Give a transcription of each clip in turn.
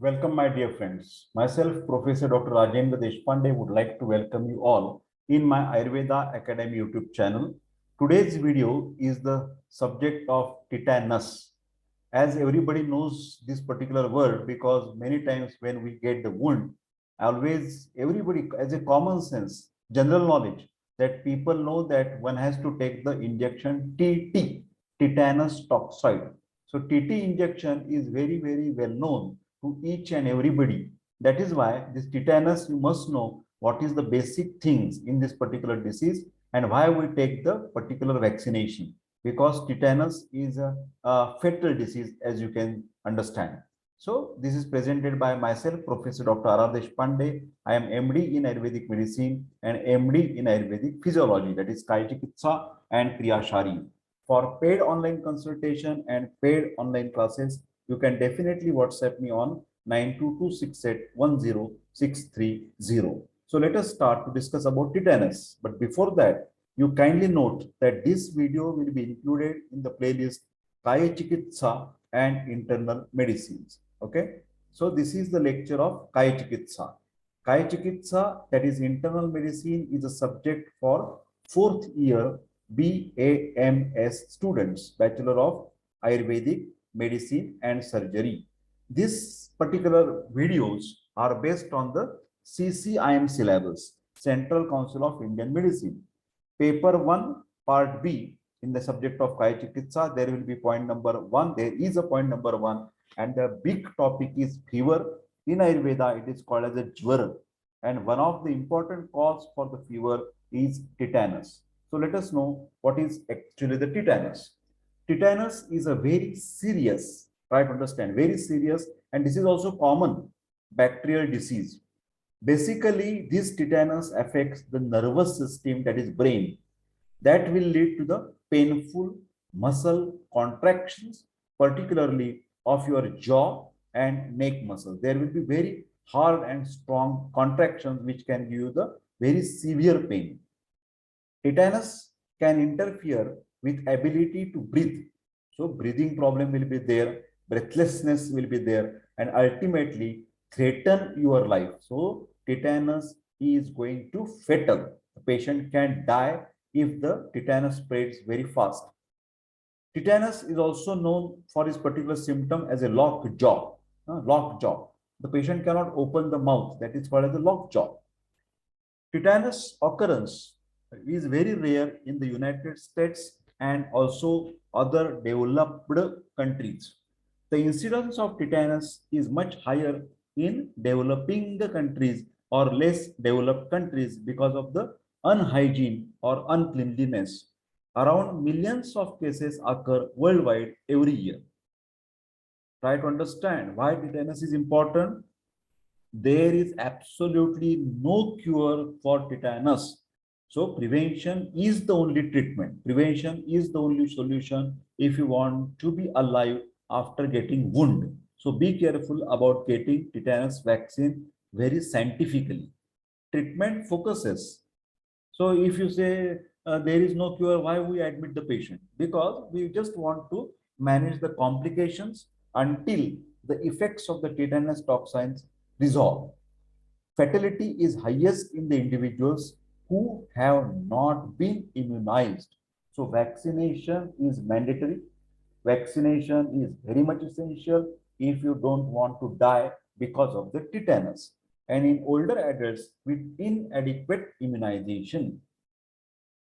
Welcome, my dear friends. Myself, Professor Dr. Rajendra Deshpande, would like to welcome you all in my Ayurveda Academy YouTube channel. Today's video is the subject of tetanus. As everybody knows this particular word, because many times when we get the wound, always everybody, as a common sense, general knowledge, that people know that one has to take the injection TT, tetanus toxoid. So TT injection is very well known to each and everybody. That is why this tetanus, you must know what is the basic things in this particular disease and why we take the particular vaccination, because tetanus is a fatal disease, as you can understand. So this is presented by myself, Professor Dr. R. Deshpande. I am MD in Ayurvedic Medicine and MD in Ayurvedic Physiology, that is Kayachikitsa and Kriyashari. For paid online consultation and paid online classes, you can definitely WhatsApp me on 92268106330. So let us start to discuss about tetanus. But before that, you kindly note that this video will be included in the playlist Kayachikitsa and Internal Medicines. Okay. So this is the lecture of Kayachikitsa. Kayachikitsa, that is internal medicine, is a subject for fourth year BAMS students, Bachelor of Ayurvedic Medicine and Surgery. These particular videos are based on the CCIM syllabus, Central Council of Indian Medicine. Paper 1, Part B, in the subject of Kayachikitsa, there will be point number 1. There is a point number 1, and the big topic is fever. In Ayurveda, it is called as a jwara, and one of the important cause for the fever is tetanus. So let us know what is actually the tetanus. Tetanus is a very serious, try to understand, very serious, and this is also common bacterial disease. Basically, this tetanus affects the nervous system, that is brain. That will lead to the painful muscle contractions, particularly of your jaw and neck muscle. There will be very hard and strong contractions which can give you the very severe pain. Tetanus can interfere with ability to breathe. So breathing problem will be there, breathlessness will be there, and ultimately threaten your life. So tetanus is going to fatal. The patient can die if the tetanus spreads very fast. Tetanus is also known for its particular symptom as a locked jaw. Locked jaw. The patient cannot open the mouth. That is called as a locked jaw. Tetanus occurrence is very rare in the United States and also other developed countries. The incidence of tetanus is much higher in developing countries or less developed countries because of the unhygiene or uncleanliness. Around millions of cases occur worldwide every year. Try to understand why tetanus is important. There is absolutely no cure for tetanus. So prevention is the only treatment. Prevention is the only solution if you want to be alive after getting wound. So be careful about getting tetanus vaccine very scientifically. Treatment focuses. So if you say there is no cure, why we admit the patient? Because we just want to manage the complications until the effects of the tetanus toxins resolve. Fatality is highest in the individuals who have not been immunized. So vaccination is mandatory. Vaccination is very much essential if you don't want to die because of the tetanus, and in older adults with inadequate immunization.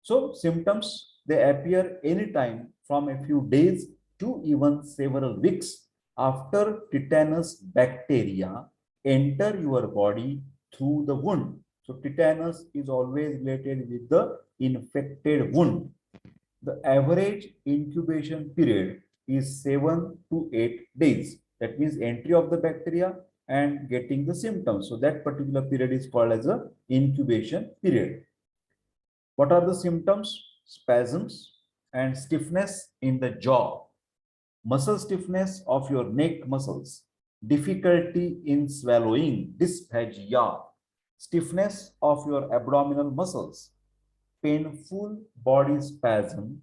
So symptoms, they appear anytime from a few days to even several weeks after tetanus bacteria enter your body through the wound. So tetanus is always related with the infected wound. The average incubation period is 7 to 8 days. That means entry of the bacteria and getting the symptoms. So that particular period is called as a incubation period. What are the symptoms? Spasms and stiffness in the jaw, muscle stiffness of your neck muscles, difficulty in swallowing, dysphagia, stiffness of your abdominal muscles, painful body spasm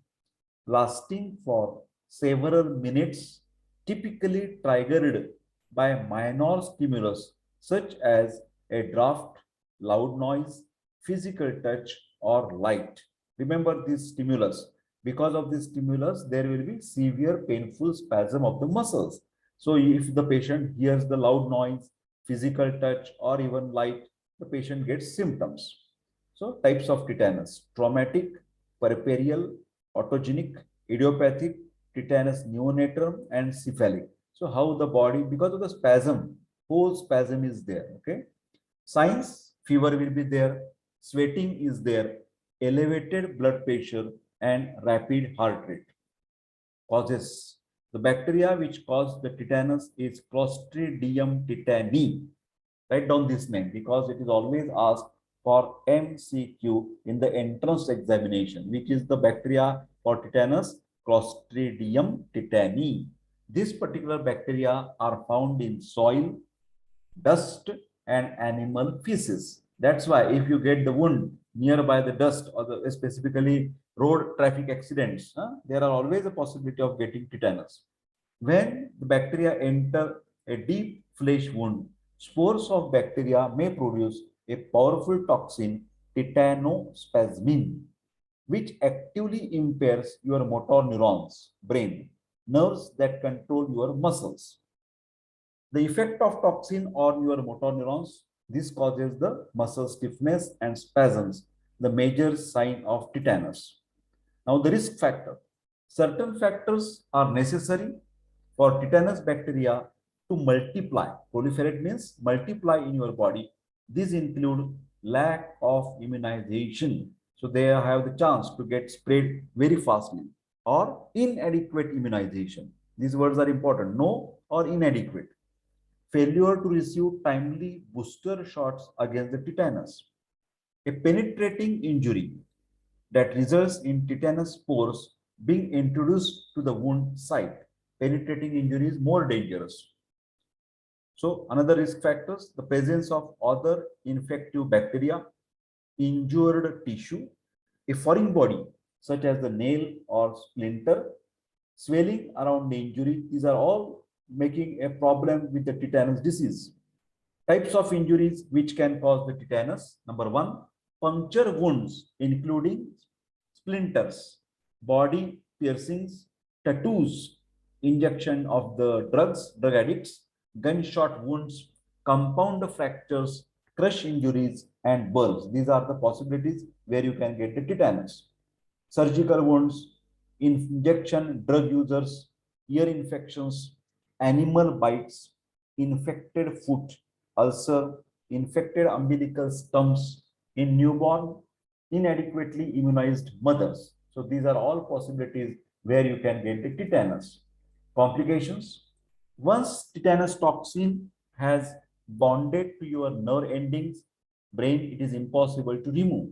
lasting for several minutes, typically triggered by minor stimulus such as a draft, loud noise, physical touch, or light. Remember this stimulus. Because of this stimulus, there will be severe painful spasm of the muscles. So if the patient hears the loud noise, physical touch, or even light, the patient gets symptoms. So types of tetanus: traumatic, puerperal, autogenic, idiopathic, tetanus neonatal, and cephalic. So how the body, because of the spasm, whole spasm is there. Okay. Signs: fever will be there, sweating is there, elevated blood pressure, and rapid heart rate. Causes: the bacteria which cause the tetanus is Clostridium tetani. Write down this name because it is always asked for MCQ in the entrance examination. Which is the bacteria for tetanus? Clostridium tetani. This particular bacteria are found in soil, dust, and animal feces. That's why if you get the wound nearby the dust or specifically road traffic accidents, there are always a possibility of getting tetanus. When the bacteria enter a deep flesh wound, spores of bacteria may produce a powerful toxin, tetanospasmin, which actively impairs your motor neurons, brain, nerves that control your muscles. The effect of toxin on your motor neurons, this causes the muscle stiffness and spasms, the major sign of tetanus. Now the risk factor. Certain factors are necessary for tetanus bacteria to multiply. Proliferate means multiply in your body. These include lack of immunization. So they have the chance to get spread very fastly, or inadequate immunization. These words are important. No or inadequate. Failure to receive timely booster shots against the tetanus. A penetrating injury that results in tetanus spores being introduced to the wound site. Penetrating injury is more dangerous. So another risk factors: the presence of other infective bacteria, injured tissue, a foreign body such as the nail or splinter, swelling around the injury. These are all making a problem with the tetanus disease. Types of injuries which can cause the tetanus. Number one, puncture wounds, including splinters, body piercings, tattoos, injection of the drug addicts, gunshot wounds, compound fractures, crush injuries, and burns. These are the possibilities where you can get the tetanus. Surgical wounds, injection drug users, ear infections, animal bites, infected foot, ulcer, infected umbilical stumps in newborn, inadequately immunized mothers. So these are all possibilities where you can get the tetanus. Complications: once tetanus toxin has bonded to your nerve endings, brain, it is impossible to remove.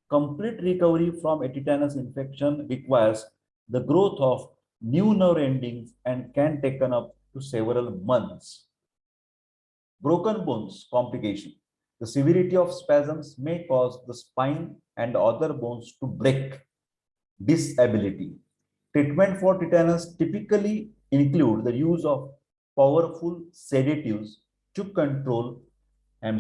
Complete recovery from a tetanus infection requires the growth of new nerve endings and can take up to several months. Broken bones complication. The severity of spasms may cause the spine and other bones to break. Disability. Treatment for tetanus typically include the use of powerful sedatives to control, the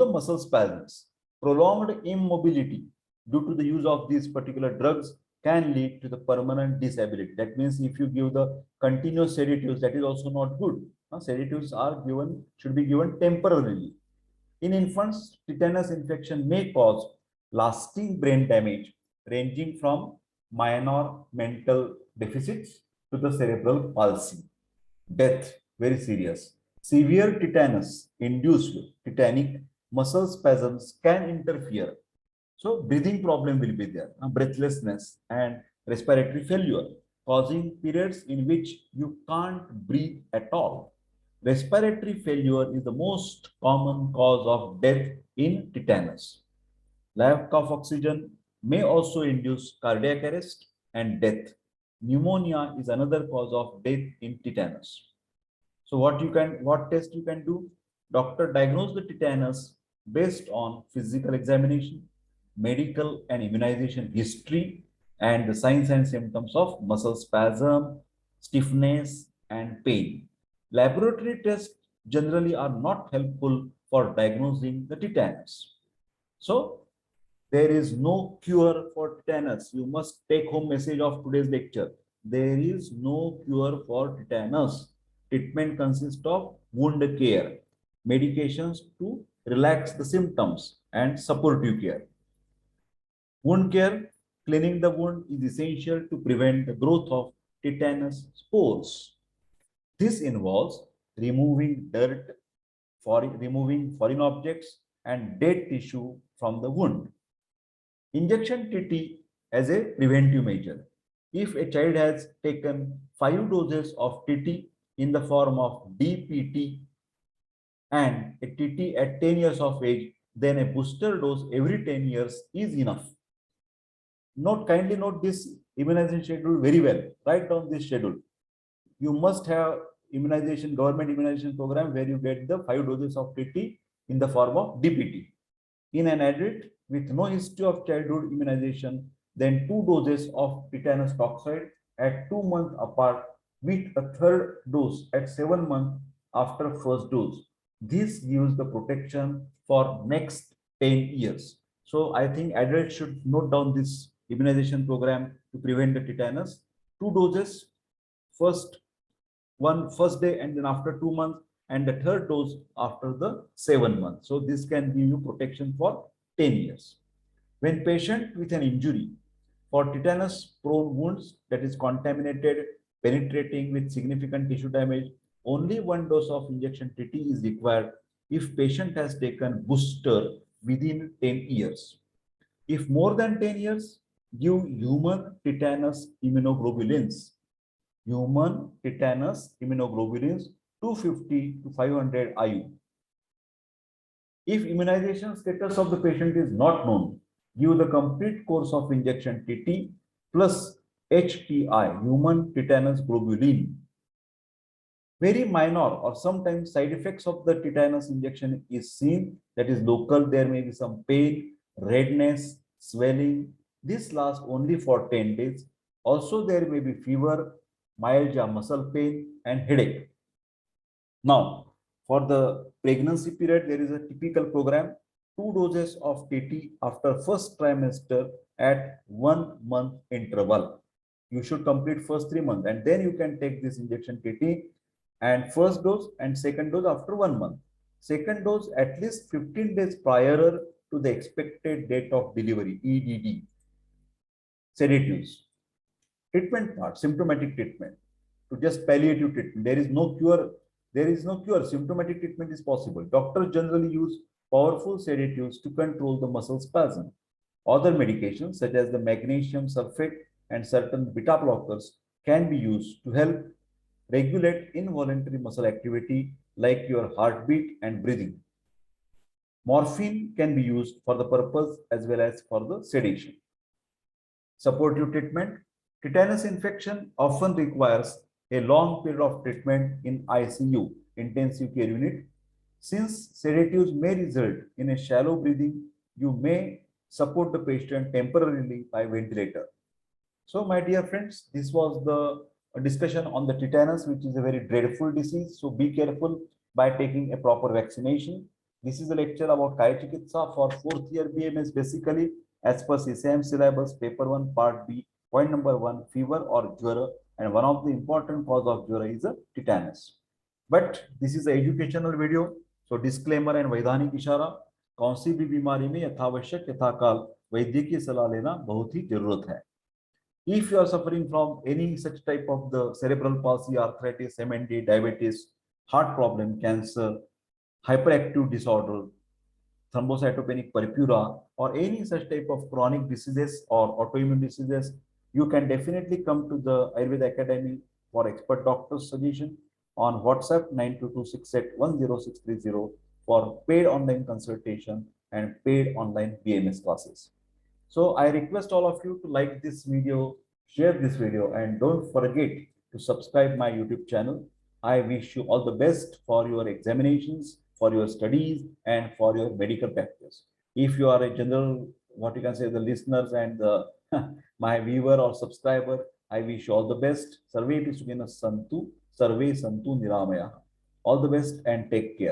muscle spasms. Prolonged immobility due to the use of these particular drugs can lead to the permanent disability. That means if you give the continuous sedatives, that is also not good. Sedatives are given, should be given temporarily. In infants, tetanus infection may cause lasting brain damage ranging from minor mental deficits to the cerebral palsy. Death, very serious. Severe tetanus induced tetanic muscle spasms can interfere. So breathing problem will be there, breathlessness and respiratory failure, causing periods in which you can't breathe at all. Respiratory failure is the most common cause of death in tetanus. Lack of oxygen may also induce cardiac arrest and death. Pneumonia is another cause of death in tetanus. So what test you can do? Doctor diagnose the tetanus based on physical examination, medical and immunization history, and the signs and symptoms of muscle spasm, stiffness, and pain. Laboratory tests generally are not helpful for diagnosing the tetanus. So, there is no cure for tetanus. You must take home message of today's lecture. There is no cure for tetanus. Treatment consists of wound care, medications to relax the symptoms, and supportive care. Wound care, cleaning the wound is essential to prevent the growth of tetanus spores. This involves removing dirt, removing foreign objects, and dead tissue from the wound. Injection TT as a preventive measure. If a child has taken 5 doses of TT in the form of DPT and a TT at 10 years of age, then a booster dose every 10 years is enough. Kindly note this immunization schedule very well. Write down this schedule. You must have immunization, government immunization program where you get the 5 doses of TT in the form of DPT. In an adult with no history of childhood immunization, then 2 doses of tetanus toxoid at 2 months apart with a third dose at 7 months after first dose. This gives the protection for next 10 years. So I think adults should note down this immunization program to prevent the tetanus. 2 doses, first day and then after 2 months, and the third dose after the 7 months. So this can give you protection for 10 years. When patient with an injury for tetanus prone wounds that is contaminated, penetrating with significant tissue damage, only 1 dose of injection TT is required if patient has taken booster within 10 years. If more than 10 years, give human tetanus immunoglobulins. Human tetanus immunoglobulins 250 to 500 IU. If immunization status of the patient is not known, give the complete course of injection TT plus HTI, human tetanus globulin. Very minor or sometimes side effects of the tetanus injection is seen, that is local. There may be some pain, redness, swelling. This lasts only for 10 days. Also, there may be fever, myalgia, muscle pain, and headache. Now, for the pregnancy period, there is a typical program, 2 doses of TT after first trimester at 1 month interval. You should complete first 3 months and then you can take this injection TT, and first dose and second dose after 1 month. Second dose at least 15 days prior to the expected date of delivery, EDD. Sedatives. Treatment part, symptomatic treatment. To just palliative treatment. There is no cure. There is no cure. Symptomatic treatment is possible. Doctors generally use powerful sedatives to control the muscle spasm. Other medications such as the magnesium sulfate and certain beta blockers can be used to help regulate involuntary muscle activity like your heartbeat and breathing. Morphine can be used for the purpose as well as for the sedation. Supportive treatment. Tetanus infection often requires a long period of treatment in ICU, intensive care unit. Since sedatives may result in a shallow breathing, you may support the patient temporarily by ventilator. So, my dear friends, this was the discussion on the tetanus, which is a very dreadful disease. So, be careful by taking a proper vaccination. This is a lecture about Kayachikitsa for 4th year BMS, basically as per CSAM syllabus, paper 1, part B. Point number 1, fever or jwara, and one of the important cause of jwara is a tetanus. But this is an educational video, so disclaimer and वैधानिक इशारा, कौन सी भी बीमारी में यथावश्यक यथाकाल वैद्यकीय सलाह लेना बहुत ही जरूरत है. If you are suffering from any such type of the cerebral palsy, arthritis, MND, diabetes, heart problem, cancer, hyperactive disorder, thrombocytopenic purpura, or any such type of chronic diseases or autoimmune diseases, you can definitely come to the Ayurveda Academy for expert doctor's suggestion on WhatsApp 9226810630 for paid online consultation and paid online BMS classes. So I request all of you to like this video, share this video, and don't forget to subscribe my YouTube channel. I wish you all the best for your examinations, for your studies, and for your medical practice. If you are a general, what you can say, the listeners and the my viewer or subscriber, I wish you all the best. Sarve Sukhinos Santu, Sarve Santu Niramaya. All the best and take care.